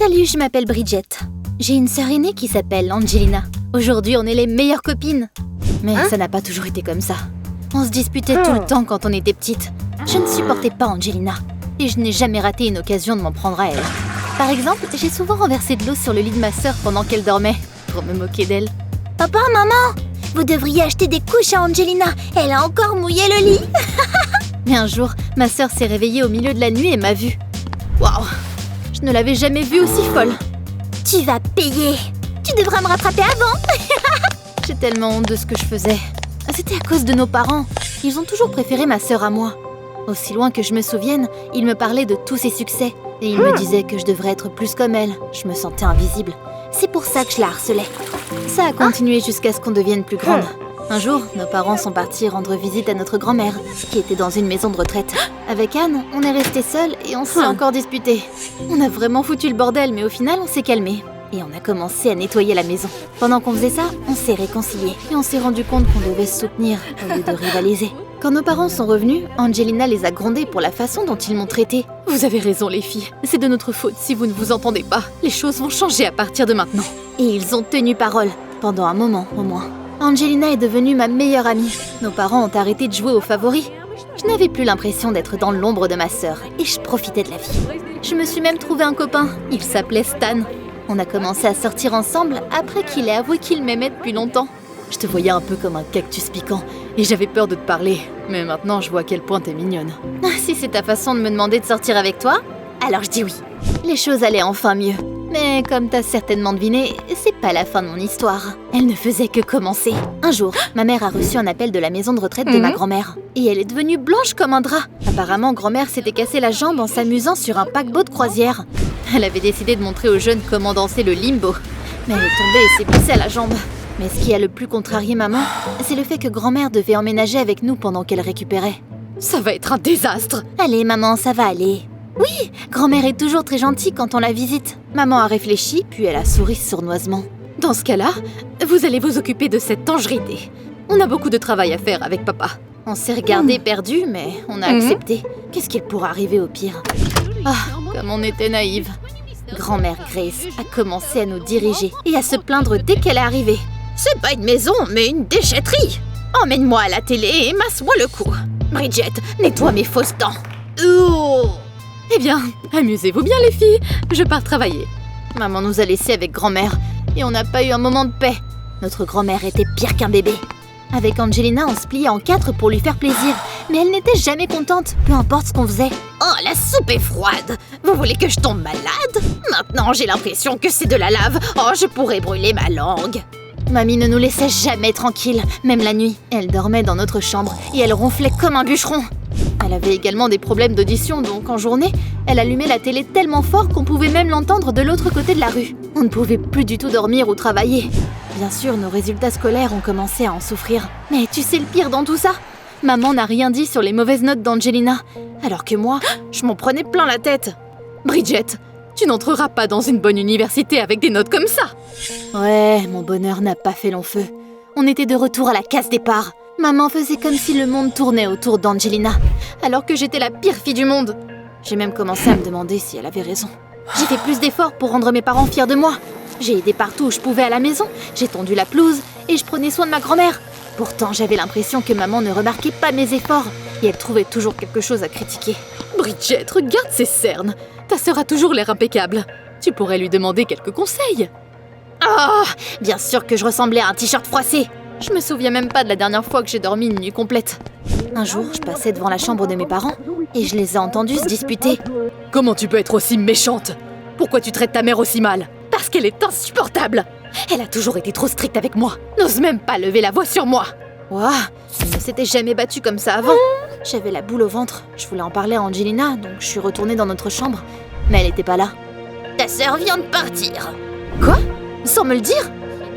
Salut, je m'appelle Bridget. J'ai une sœur aînée qui s'appelle Angelina. Aujourd'hui, on est les meilleures copines. Mais ça n'a pas toujours été comme ça. On se disputait tout le temps quand on était petites. Je ne supportais pas Angelina. Et je n'ai jamais raté une occasion de m'en prendre à elle. Par exemple, j'ai souvent renversé de l'eau sur le lit de ma sœur pendant qu'elle dormait, pour me moquer d'elle. Papa, maman, vous devriez acheter des couches à Angelina. Elle a encore mouillé le lit. Mais un jour, ma sœur s'est réveillée au milieu de la nuit et m'a vue. Waouh! Je ne l'avais jamais vue aussi folle. Tu vas payer. Tu devras me rattraper avant. J'ai tellement honte de ce que je faisais. C'était à cause de nos parents. Ils ont toujours préféré ma sœur à moi. Aussi loin que je me souvienne, ils me parlaient de tous ses succès. Et ils me disaient que je devrais être plus comme elle. Je me sentais invisible. C'est pour ça que je la harcelais. Ça a continué jusqu'à ce qu'on devienne plus grande. Un jour, nos parents sont partis rendre visite à notre grand-mère, qui était dans une maison de retraite. Avec Anne, on est restés seuls et on s'est encore disputés. On a vraiment foutu le bordel, mais au final, on s'est calmés. Et on a commencé à nettoyer la maison. Pendant qu'on faisait ça, on s'est réconciliés. Et on s'est rendu compte qu'on devait se soutenir au lieu de rivaliser. Quand nos parents sont revenus, Angelina les a grondés pour la façon dont ils m'ont traitée. Vous avez raison, les filles. C'est de notre faute si vous ne vous entendez pas. Les choses vont changer à partir de maintenant. Et ils ont tenu parole. Pendant un moment, au moins. Angelina est devenue ma meilleure amie. Nos parents ont arrêté de jouer aux favoris. Je n'avais plus l'impression d'être dans l'ombre de ma sœur. Et je profitais de la vie. Je me suis même trouvé un copain. Il s'appelait Stan. On a commencé à sortir ensemble après qu'il ait avoué qu'il m'aimait depuis longtemps. Je te voyais un peu comme un cactus piquant et j'avais peur de te parler. Mais maintenant, je vois à quel point t'es mignonne. Si c'est ta façon de me demander de sortir avec toi, alors je dis oui. Les choses allaient enfin mieux. Mais comme t'as certainement deviné, c'est pas la fin de mon histoire. Elle ne faisait que commencer. Un jour, ma mère a reçu un appel de la maison de retraite de ma grand-mère. Et elle est devenue blanche comme un drap. Apparemment, grand-mère s'était cassé la jambe en s'amusant sur un paquebot de croisière. Elle avait décidé de montrer aux jeunes comment danser le limbo. Mais elle est tombée et s'est blessée à la jambe. Mais ce qui a le plus contrarié maman, c'est le fait que grand-mère devait emménager avec nous pendant qu'elle récupérait. Ça va être un désastre! Allez, maman, ça va aller. Oui, grand-mère est toujours très gentille quand on la visite. Maman a réfléchi, puis elle a souri sournoisement. Dans ce cas-là, vous allez vous occuper de cette angérité. On a beaucoup de travail à faire avec papa. On s'est regardé perdu, mais on a accepté. Qu'est-ce qu'il pourrait arriver au pire? Ah, comme on était naïve. Grand-mère Grace a commencé à nous diriger et à se plaindre dès qu'elle est arrivée. C'est pas une maison, mais une déchetterie. Emmène-moi à la télé et masse-moi le cou. Bridget, nettoie mes fausses dents. Ouh. Eh bien, amusez-vous bien les filles, je pars travailler. Maman nous a laissés avec grand-mère et on n'a pas eu un moment de paix. Notre grand-mère était pire qu'un bébé. Avec Angelina, on se pliait en 4 pour lui faire plaisir, mais elle n'était jamais contente, peu importe ce qu'on faisait. Oh, la soupe est froide. Vous voulez que je tombe malade? Maintenant, j'ai l'impression que c'est de la lave. Oh, je pourrais brûler ma langue. Mamie ne nous laissait jamais tranquilles, même la nuit. Elle dormait dans notre chambre et elle ronflait comme un bûcheron. Elle avait également des problèmes d'audition, donc en journée, elle allumait la télé tellement fort qu'on pouvait même l'entendre de l'autre côté de la rue. On ne pouvait plus du tout dormir ou travailler. Bien sûr, nos résultats scolaires ont commencé à en souffrir. Mais tu sais le pire dans tout ça? Maman n'a rien dit sur les mauvaises notes d'Angelina, alors que moi, je m'en prenais plein la tête. Bridget, tu n'entreras pas dans une bonne université avec des notes comme ça. Ouais, mon bonheur n'a pas fait long feu. On était de retour à la case départ. Maman faisait comme si le monde tournait autour d'Angelina, alors que j'étais la pire fille du monde. J'ai même commencé à me demander si elle avait raison. J'ai fait plus d'efforts pour rendre mes parents fiers de moi. J'ai aidé partout où je pouvais à la maison, j'ai tondu la pelouse et je prenais soin de ma grand-mère. Pourtant, j'avais l'impression que maman ne remarquait pas mes efforts et elle trouvait toujours quelque chose à critiquer. Bridget, regarde ses cernes. Ta sœur a toujours l'air impeccable. Tu pourrais lui demander quelques conseils. Oh, bien sûr que je ressemblais à un t-shirt froissé. Je me souviens même pas de la dernière fois que j'ai dormi une nuit complète. Un jour, je passais devant la chambre de mes parents et je les ai entendus se disputer. Comment tu peux être aussi méchante? Pourquoi tu traites ta mère aussi mal? Parce qu'elle est insupportable. Elle a toujours été trop stricte avec moi. N'ose même pas lever la voix sur moi. Ouah, elle ne s'était jamais battue comme ça avant. J'avais la boule au ventre. Je voulais en parler à Angelina, donc je suis retournée dans notre chambre. Mais elle n'était pas là. Ta sœur vient de partir. Quoi? Sans me le dire?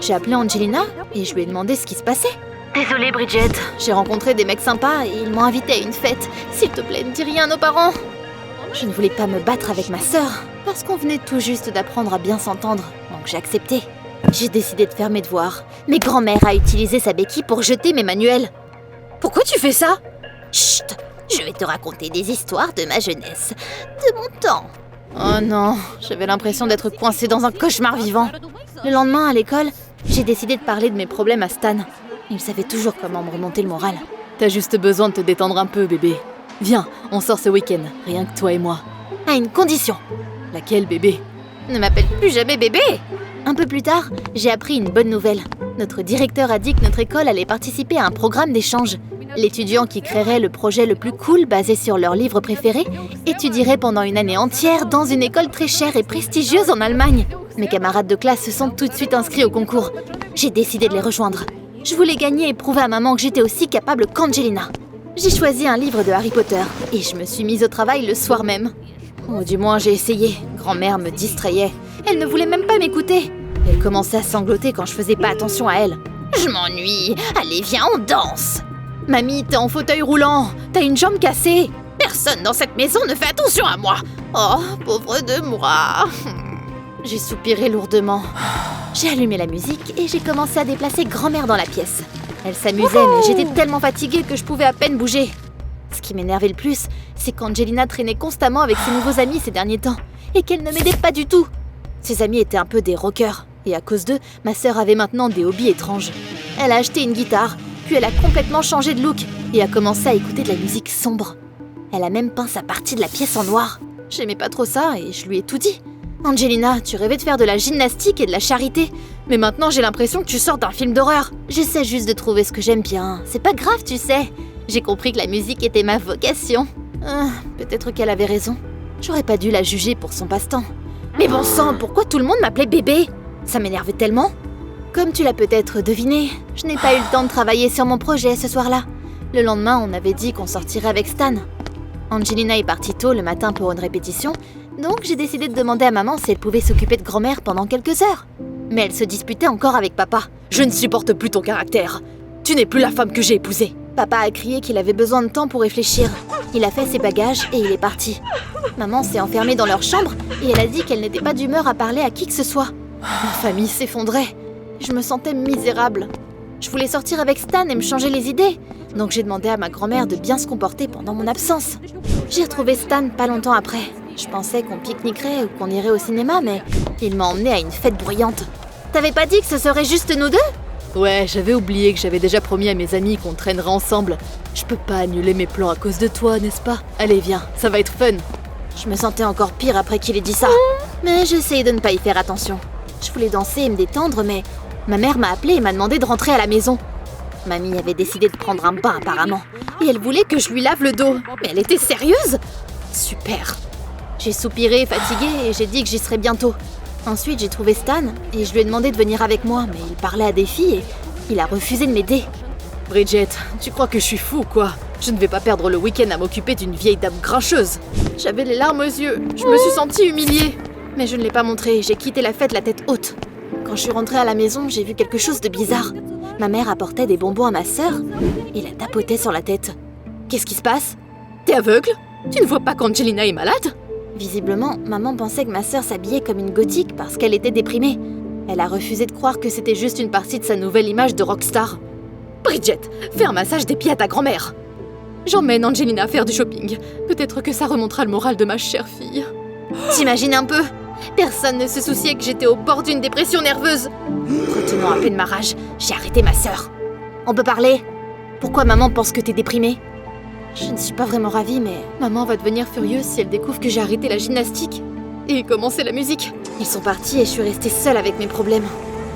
J'ai appelé Angelina et je lui ai demandé ce qui se passait. Désolée Bridget, j'ai rencontré des mecs sympas et ils m'ont invitée à une fête. S'il te plaît, ne dis rien à nos parents. Je ne voulais pas me battre avec ma sœur, parce qu'on venait tout juste d'apprendre à bien s'entendre, donc j'ai accepté. J'ai décidé de faire mes devoirs, mais grand-mère a utilisé sa béquille pour jeter mes manuels. Pourquoi tu fais ça? Chut, je vais te raconter des histoires de ma jeunesse, de mon temps. Oh non, j'avais l'impression d'être coincée dans un cauchemar vivant. Le lendemain, à l'école, j'ai décidé de parler de mes problèmes à Stan. Il savait toujours comment me remonter le moral. T'as juste besoin de te détendre un peu, bébé. Viens, on sort ce week-end, rien que toi et moi. À une condition. Laquelle, bébé? Ne m'appelle plus jamais bébé. Un peu plus tard, j'ai appris une bonne nouvelle. Notre directeur a dit que notre école allait participer à un programme d'échange. L'étudiant qui créerait le projet le plus cool basé sur leur livre préféré étudierait pendant une année entière dans une école très chère et prestigieuse en Allemagne. Mes camarades de classe se sont tout de suite inscrits au concours. J'ai décidé de les rejoindre. Je voulais gagner et prouver à maman que j'étais aussi capable qu'Angelina. J'ai choisi un livre de Harry Potter et je me suis mise au travail le soir même. Ou du moins j'ai essayé. Grand-mère me distrayait. Elle ne voulait même pas m'écouter. Elle commençait à sangloter quand je faisais pas attention à elle. Je m'ennuie. Allez, viens, on danse. Mamie, t'es en fauteuil roulant. T'as une jambe cassée. Personne dans cette maison ne fait attention à moi. Oh, pauvre de moi. J'ai soupiré lourdement. J'ai allumé la musique et j'ai commencé à déplacer grand-mère dans la pièce. Elle s'amusait, mais j'étais tellement fatiguée que je pouvais à peine bouger. Ce qui m'énervait le plus, c'est qu'Angelina traînait constamment avec ses nouveaux amis ces derniers temps et qu'elle ne m'aidait pas du tout. Ses amis étaient un peu des rockers et à cause d'eux, ma sœur avait maintenant des hobbies étranges. Elle a acheté une guitare, puis elle a complètement changé de look et a commencé à écouter de la musique sombre. Elle a même peint sa partie de la pièce en noir. J'aimais pas trop ça et je lui ai tout dit. Angelina, tu rêvais de faire de la gymnastique et de la charité, mais maintenant j'ai l'impression que tu sors d'un film d'horreur. J'essaie juste de trouver ce que j'aime bien, c'est pas grave tu sais. J'ai compris que la musique était ma vocation. Peut-être qu'elle avait raison. J'aurais pas dû la juger pour son passe-temps. Mais bon sang, pourquoi tout le monde m'appelait bébé? Ça m'énervait tellement. Comme tu l'as peut-être deviné, je n'ai pas eu le temps de travailler sur mon projet ce soir-là. Le lendemain, on avait dit qu'on sortirait avec Stan. Angelina est partie tôt le matin pour une répétition, donc j'ai décidé de demander à maman si elle pouvait s'occuper de grand-mère pendant quelques heures. Mais elle se disputait encore avec papa. Je ne supporte plus ton caractère. Tu n'es plus la femme que j'ai épousée. Papa a crié qu'il avait besoin de temps pour réfléchir. Il a fait ses bagages et il est parti. Maman s'est enfermée dans leur chambre et elle a dit qu'elle n'était pas d'humeur à parler à qui que ce soit. Ma famille s'effondrait. Je me sentais misérable. Je voulais sortir avec Stan et me changer les idées. Donc j'ai demandé à ma grand-mère de bien se comporter pendant mon absence. J'ai retrouvé Stan pas longtemps après. Je pensais qu'on pique-niquerait ou qu'on irait au cinéma, mais il m'a emmenée à une fête bruyante. T'avais pas dit que ce serait juste nous deux? Ouais, j'avais oublié que j'avais déjà promis à mes amis qu'on traînerait ensemble. Je peux pas annuler mes plans à cause de toi, n'est-ce pas? Allez, viens, ça va être fun. Je me sentais encore pire après qu'il ait dit ça. Mais j'essayais de ne pas y faire attention. Je voulais danser et me détendre, mais ma mère m'a appelée et m'a demandé de rentrer à la maison. Mamie avait décidé de prendre un bain apparemment. Et elle voulait que je lui lave le dos. Mais elle était sérieuse? Super. J'ai soupiré, fatiguée, et j'ai dit que j'y serais bientôt. Ensuite, j'ai trouvé Stan, et je lui ai demandé de venir avec moi, mais il parlait à des filles, et il a refusé de m'aider. Bridget, tu crois que je suis fou, quoi? Je ne vais pas perdre le week-end à m'occuper d'une vieille dame grincheuse. J'avais les larmes aux yeux, je me suis sentie humiliée. Mais je ne l'ai pas montré, j'ai quitté la fête la tête haute. Quand je suis rentrée à la maison, j'ai vu quelque chose de bizarre. Ma mère apportait des bonbons à ma sœur, et la tapotait sur la tête. Qu'est-ce qui se passe? T'es aveugle? Tu ne vois pas qu'Angelina est malade? Visiblement, maman pensait que ma sœur s'habillait comme une gothique parce qu'elle était déprimée. Elle a refusé de croire que c'était juste une partie de sa nouvelle image de rockstar. Bridget, fais un massage des pieds à ta grand-mère. J'emmène Angelina faire du shopping. Peut-être que ça remontera le moral de ma chère fille. T'imagines un peu? Personne ne se souciait que j'étais au bord d'une dépression nerveuse. Retenant à peine ma rage, j'ai arrêté ma sœur. On peut parler? Pourquoi maman pense que t'es déprimée? Je ne suis pas vraiment ravie, mais maman va devenir furieuse si elle découvre que j'ai arrêté la gymnastique et commencé la musique. Ils sont partis et je suis restée seule avec mes problèmes.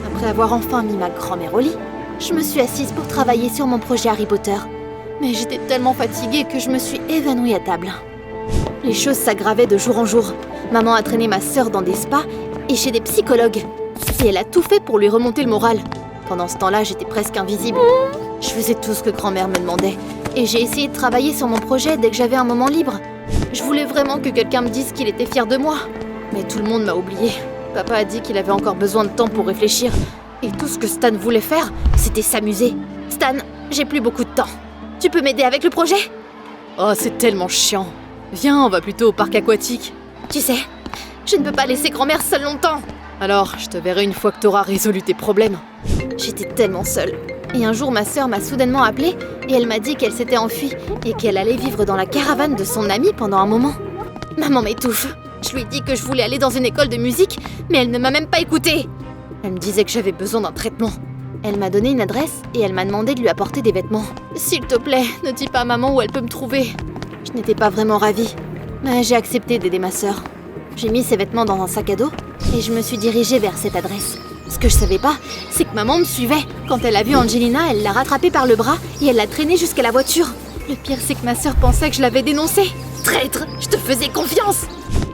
Après avoir enfin mis ma grand-mère au lit, je me suis assise pour travailler sur mon projet Harry Potter. Mais j'étais tellement fatiguée que je me suis évanouie à table. Les choses s'aggravaient de jour en jour. Maman a traîné ma sœur dans des spas et chez des psychologues. Et elle a tout fait pour lui remonter le moral. Pendant ce temps-là, j'étais presque invisible. Je faisais tout ce que grand-mère me demandait. Et j'ai essayé de travailler sur mon projet dès que j'avais un moment libre. Je voulais vraiment que quelqu'un me dise qu'il était fier de moi. Mais tout le monde m'a oubliée. Papa a dit qu'il avait encore besoin de temps pour réfléchir. Et tout ce que Stan voulait faire, c'était s'amuser. Stan, j'ai plus beaucoup de temps. Tu peux m'aider avec le projet? Oh, c'est tellement chiant. Viens, on va plutôt au parc aquatique. Tu sais, je ne peux pas laisser grand-mère seule longtemps. Alors, je te verrai une fois que t'auras résolu tes problèmes. J'étais tellement seule. Et un jour, ma sœur m'a soudainement appelée et elle m'a dit qu'elle s'était enfuie et qu'elle allait vivre dans la caravane de son amie pendant un moment. Maman m'étouffe. Je lui ai dit que je voulais aller dans une école de musique, mais elle ne m'a même pas écoutée. Elle me disait que j'avais besoin d'un traitement. Elle m'a donné une adresse et elle m'a demandé de lui apporter des vêtements. S'il te plaît, ne dis pas à maman où elle peut me trouver. Je n'étais pas vraiment ravie, mais j'ai accepté d'aider ma sœur. J'ai mis ses vêtements dans un sac à dos et je me suis dirigée vers cette adresse. Ce que je savais pas, c'est que maman me suivait. Quand elle a vu Angelina, elle l'a rattrapée par le bras et elle l'a traînée jusqu'à la voiture. Le pire, c'est que ma sœur pensait que je l'avais dénoncée. Traître, je te faisais confiance.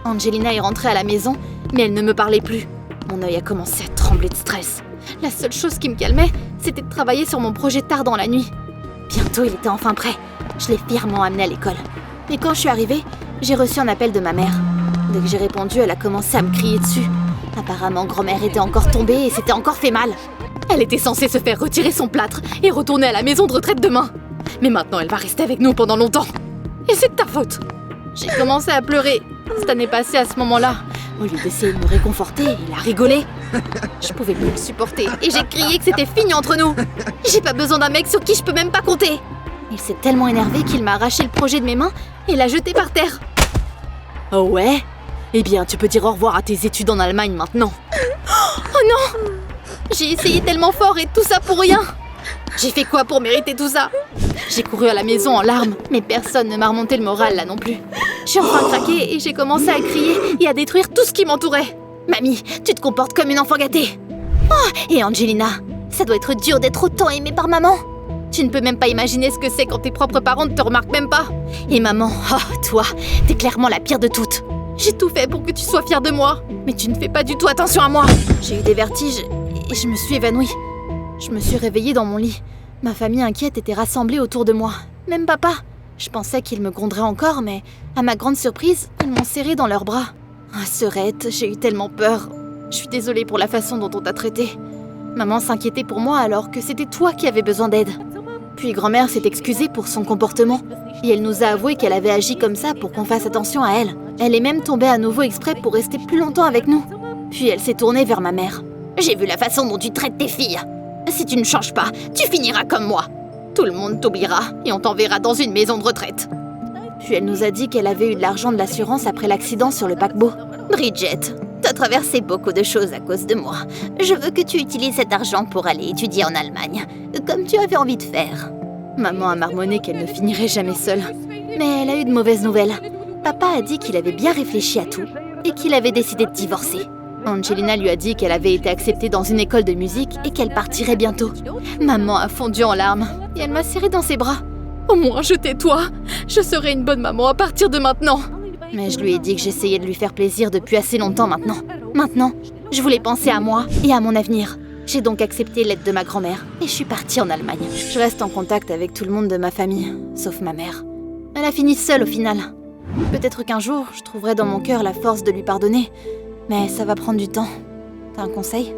Angelina est rentrée à la maison, mais elle ne me parlait plus. Mon œil a commencé à trembler de stress. La seule chose qui me calmait, c'était de travailler sur mon projet tard dans la nuit. Bientôt, il était enfin prêt. Je l'ai fièrement amené à l'école. Et quand je suis arrivée, j'ai reçu un appel de ma mère. Dès que j'ai répondu, elle a commencé à me crier dessus. Apparemment, grand-mère était encore tombée et s'était encore fait mal. Elle était censée se faire retirer son plâtre et retourner à la maison de retraite demain. Mais maintenant, elle va rester avec nous pendant longtemps. Et c'est de ta faute. J'ai commencé à pleurer. Cette année passée à ce moment-là, au lieu d'essayer de me réconforter, il a rigolé. Je pouvais plus le supporter et j'ai crié que c'était fini entre nous. J'ai pas besoin d'un mec sur qui je peux même pas compter. Il s'est tellement énervé qu'il m'a arraché le projet de mes mains et l'a jeté par terre. Oh ouais? Eh bien, tu peux dire au revoir à tes études en Allemagne maintenant. Oh non! J'ai essayé tellement fort et tout ça pour rien. J'ai fait quoi pour mériter tout ça? J'ai couru à la maison en larmes, mais personne ne m'a remonté le moral là non plus. J'ai enfin craqué et j'ai commencé à crier et à détruire tout ce qui m'entourait. Mamie, tu te comportes comme une enfant gâtée. Oh, et Angelina, ça doit être dur d'être autant aimée par maman. Tu ne peux même pas imaginer ce que c'est quand tes propres parents ne te remarquent même pas. Et maman, oh, toi, t'es clairement la pire de toutes. J'ai tout fait pour que tu sois fière de moi, mais tu ne fais pas du tout attention à moi. J'ai eu des vertiges et je me suis évanouie. Je me suis réveillée dans mon lit. Ma famille inquiète était rassemblée autour de moi. Même papa. Je pensais qu'il me gronderait encore, mais à ma grande surprise, ils m'ont serrée dans leurs bras. Ah, sœurette, j'ai eu tellement peur. Je suis désolée pour la façon dont on t'a traitée. Maman s'inquiétait pour moi alors que c'était toi qui avais besoin d'aide. Puis grand-mère s'est excusée pour son comportement. Et elle nous a avoué qu'elle avait agi comme ça pour qu'on fasse attention à elle. Elle est même tombée à nouveau exprès pour rester plus longtemps avec nous. Puis elle s'est tournée vers ma mère. J'ai vu la façon dont tu traites tes filles. Si tu ne changes pas, tu finiras comme moi. Tout le monde t'oubliera et on t'enverra dans une maison de retraite. Puis elle nous a dit qu'elle avait eu de l'argent de l'assurance après l'accident sur le paquebot. Bridget, t'as traversé beaucoup de choses à cause de moi. Je veux que tu utilises cet argent pour aller étudier en Allemagne, comme tu avais envie de faire. Maman a marmonné qu'elle ne finirait jamais seule. Mais elle a eu de mauvaises nouvelles. Papa a dit qu'il avait bien réfléchi à tout et qu'il avait décidé de divorcer. Angelina lui a dit qu'elle avait été acceptée dans une école de musique et qu'elle partirait bientôt. Maman a fondu en larmes et elle m'a serrée dans ses bras. Au moins, je tais-toi. Je serai une bonne maman à partir de maintenant. Mais je lui ai dit que j'essayais de lui faire plaisir depuis assez longtemps maintenant. Maintenant, je voulais penser à moi et à mon avenir. J'ai donc accepté l'aide de ma grand-mère et je suis partie en Allemagne. Je reste en contact avec tout le monde de ma famille, sauf ma mère. Elle a fini seule au final. Peut-être qu'un jour, je trouverai dans mon cœur la force de lui pardonner, mais ça va prendre du temps. T'as un conseil ?